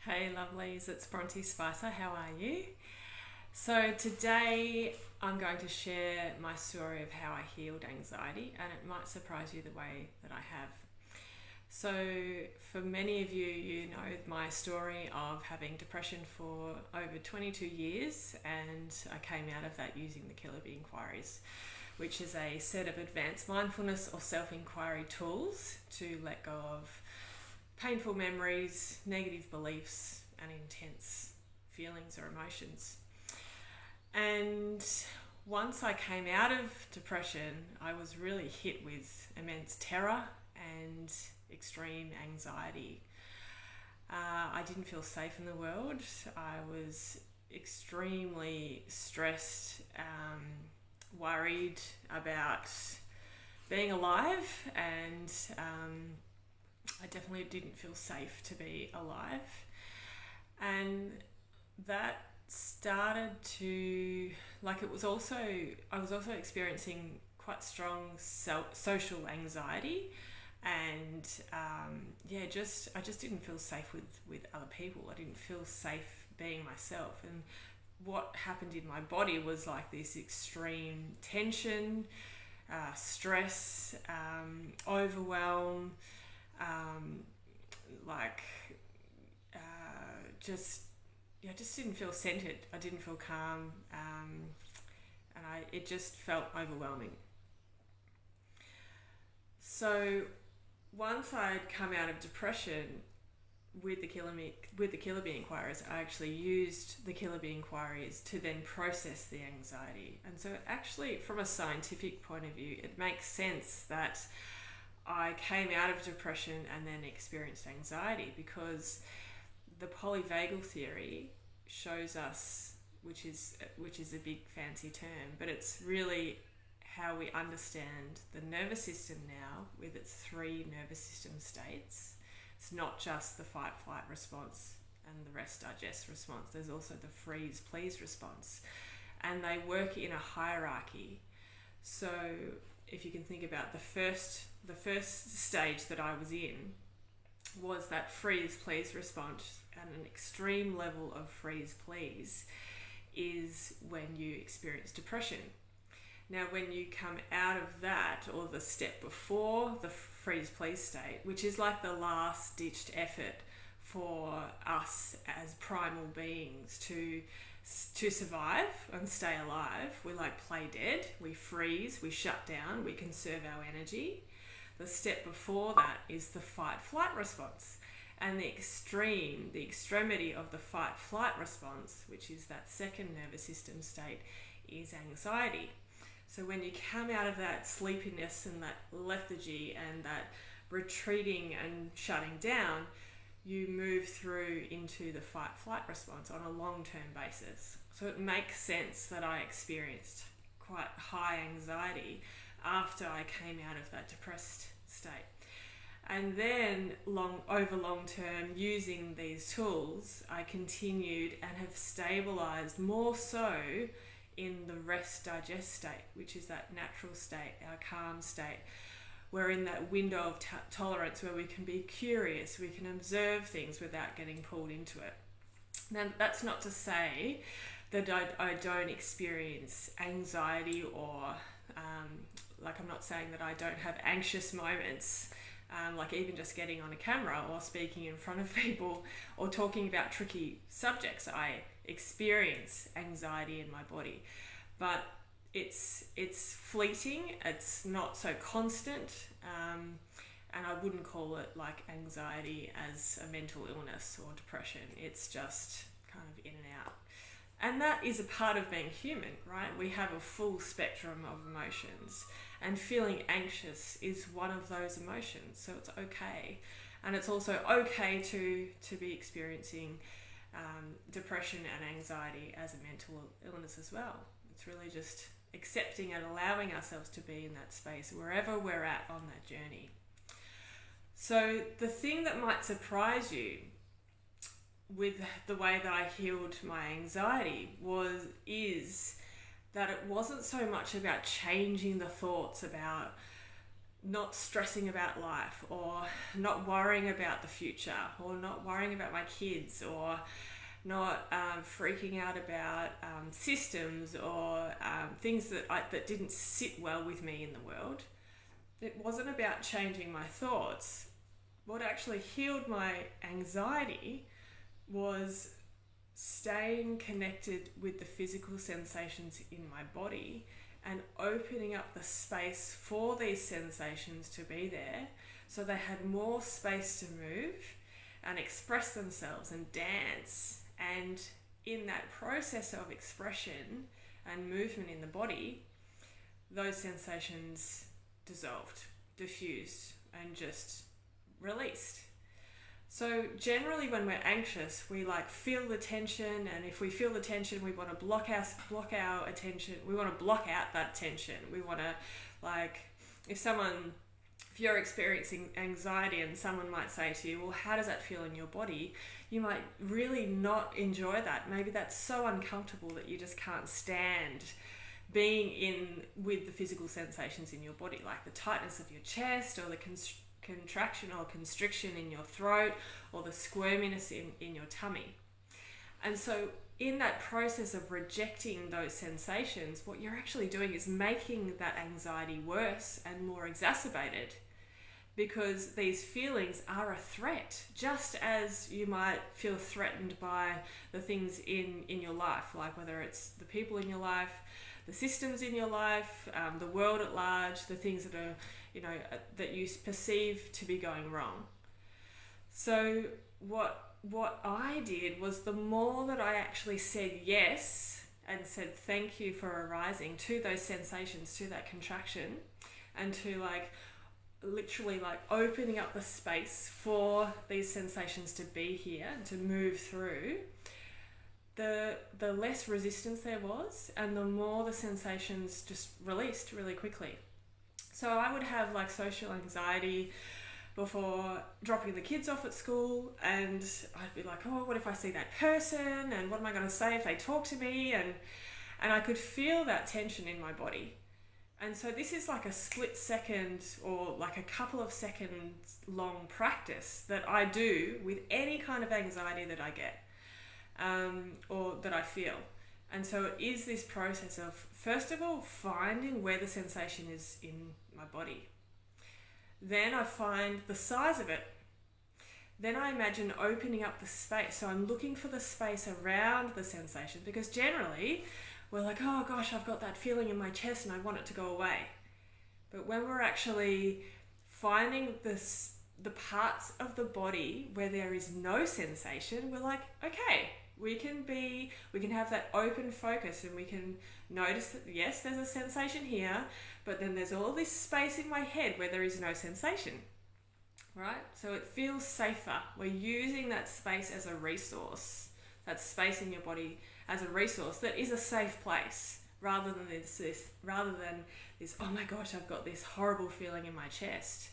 Hey lovelies, it's Bronte Spicer. How are you? So today I'm going to share my story of how I healed anxiety, and it might surprise you the way that I have. So for many of you, you know my story of having depression for over 22 years, and I came out of that using the Killer Bee Inquiries, which is a set of advanced mindfulness or self-inquiry tools to let go of painful memories, negative beliefs, and intense feelings or emotions. And once I came out of depression, I was really hit with immense terror and extreme anxiety. I didn't feel safe in the world. I was extremely stressed, worried about being alive, and I definitely didn't feel safe to be alive. And that started to, I was also experiencing quite strong social anxiety, and I just didn't feel safe with other people. I didn't feel safe being myself. And what happened in my body was like this extreme tension, stress, overwhelm, I just didn't feel centered. I didn't feel calm, and it just felt overwhelming. So once I'd come out of depression with the Killer Bee Inquiries, I actually used the Killer Bee Inquiries to then process the anxiety. And so actually, from a scientific point of view, it makes sense that I came out of depression and then experienced anxiety, because the polyvagal theory shows us, which is a big fancy term, but it's really how we understand the nervous system now with its 3 nervous system states. It's not just the fight, flight response and the rest, digest response. There's also the freeze, please response, and they work in a hierarchy. So if you can think about the first stage that I was in was that freeze please response, and an extreme level of freeze please is when you experience depression. Now when you come out of that, or the step before the freeze please state, which is like the last ditched effort for us as primal beings to survive and stay alive, we play dead, we freeze, we shut down, we conserve our energy. The step before that is the fight-flight response. And the extremity of the fight-flight response, which is that second nervous system state, is anxiety. So when you come out of that sleepiness and that lethargy and that retreating and shutting down, you move through into the fight-flight response on a long-term basis. So it makes sense that I experienced quite high anxiety after I came out of that depressed state. And then over long term, using these tools, I continued and have stabilized more so in the rest digest state, which is that natural state, our calm state. We're in that window of tolerance where we can be curious, we can observe things without getting pulled into it. Now, that's not to say that I don't experience anxiety, or I'm not saying that I don't have anxious moments, like even just getting on a camera or speaking in front of people or talking about tricky subjects. I experience anxiety in my body, but it's fleeting, it's not so constant, and I wouldn't call it like anxiety as a mental illness or depression. It's just kind of in and out. And that is a part of being human, right? We have a full spectrum of emotions, and feeling anxious is one of those emotions, so it's okay. And it's also okay to be experiencing depression and anxiety as a mental illness as well. It's really just accepting and allowing ourselves to be in that space wherever we're at on that journey. So the thing that might surprise you with the way that I healed my anxiety is that it wasn't so much about changing the thoughts about not stressing about life, or not worrying about the future, or not worrying about my kids, or not freaking out about systems or things that didn't sit well with me in the world. It wasn't about changing my thoughts. What actually healed my anxiety was staying connected with the physical sensations in my body and opening up the space for these sensations to be there, so they had more space to move and express themselves and dance. And in that process of expression and movement in the body, those sensations dissolved, diffused, and just released. So generally when we're anxious, we feel the tension, and if we feel the tension, we want to block our attention. We want to block out that tension. We want to, if you're experiencing anxiety and someone might say to you, well, how does that feel in your body? You might really not enjoy that. Maybe that's so uncomfortable that you just can't stand being in with the physical sensations in your body, like the tightness of your chest, or the contraction or constriction in your throat, or the squirminess in your tummy. And so in that process of rejecting those sensations, what you're actually doing is making that anxiety worse and more exacerbated, because these feelings are a threat, just as you might feel threatened by the things in your life, like whether it's the people in your life, the systems in your life, the world at large, the things that are, that you perceive to be going wrong. So what I did was, the more that I actually said yes and said thank you for arising to those sensations, to that contraction, and to literally opening up the space for these sensations to be here and to move through, the less resistance there was, and the more the sensations just released really quickly. So I would have social anxiety before dropping the kids off at school, and I'd be like, oh, what if I see that person, and what am I going to say if they talk to me, and I could feel that tension in my body. And so this is a split second or a couple of seconds long practice that I do with any kind of anxiety that I get or that I feel. And so it is this process of, first of all, finding where the sensation is in my body. Then I find the size of it. Then I imagine opening up the space. So I'm looking for the space around the sensation, because generally we're like, oh gosh, I've got that feeling in my chest and I want it to go away. But when we're actually finding the parts of the body where there is no sensation, we're like, okay, we can have that open focus, and we can notice that yes, there's a sensation here, but then there's all this space in my head where there is no sensation, right? So it feels safer. We're using that space as a resource, that space in your body as a resource that is a safe place, rather than this, oh my gosh, I've got this horrible feeling in my chest.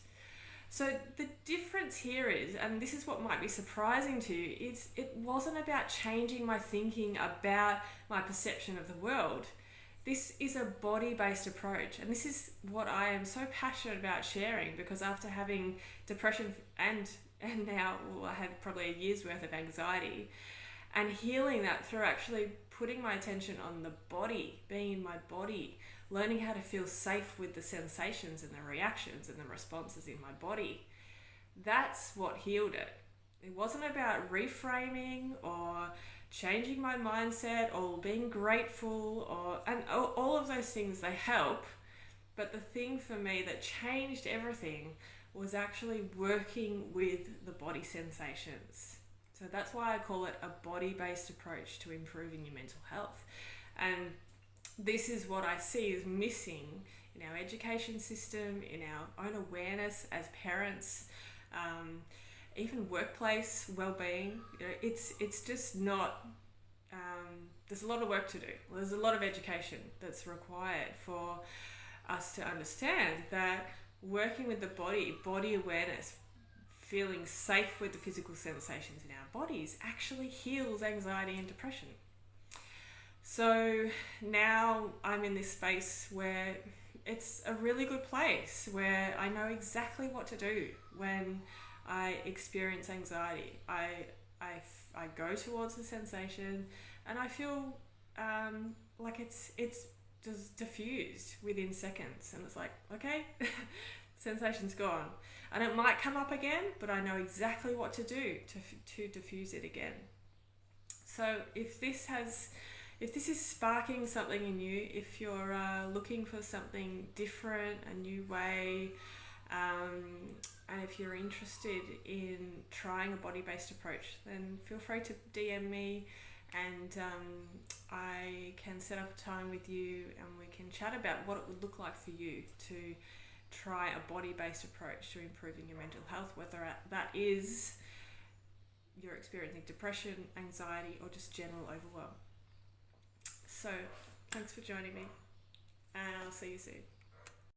So the difference here is, and this is what might be surprising to you, is it wasn't about changing my thinking about my perception of the world. This is a body-based approach, and this is what I am so passionate about sharing, because after having depression and now I had probably a year's worth of anxiety, and healing that through actually putting my attention on the body, being in my body, learning how to feel safe with the sensations and the reactions and the responses in my body. That's what healed it. It wasn't about reframing or changing my mindset or being grateful, and all of those things, they help. But the thing for me that changed everything was actually working with the body sensations. So that's why I call it a body-based approach to improving your mental health. And this is what I see is missing in our education system, in our own awareness as parents, even workplace well-being. It's just not, there's a lot of work to do. There's a lot of education that's required for us to understand that working with the body awareness, feeling safe with the physical sensations in our bodies actually heals anxiety and depression. So now I'm in this space where it's a really good place where I know exactly what to do when I experience anxiety. I go towards the sensation, and I feel like it's just diffused within seconds, and it's like, okay, sensation's gone, and it might come up again, but I know exactly what to do to diffuse it again. So if this is sparking something in you, if you're looking for something different, a new way, and if you're interested in trying a body-based approach, then feel free to DM me, and I can set up a time with you and we can chat about what it would look like for you to try a body-based approach to improving your mental health, whether that is you're experiencing depression, anxiety, or just general overwhelm. So thanks for joining me, and I'll see you soon.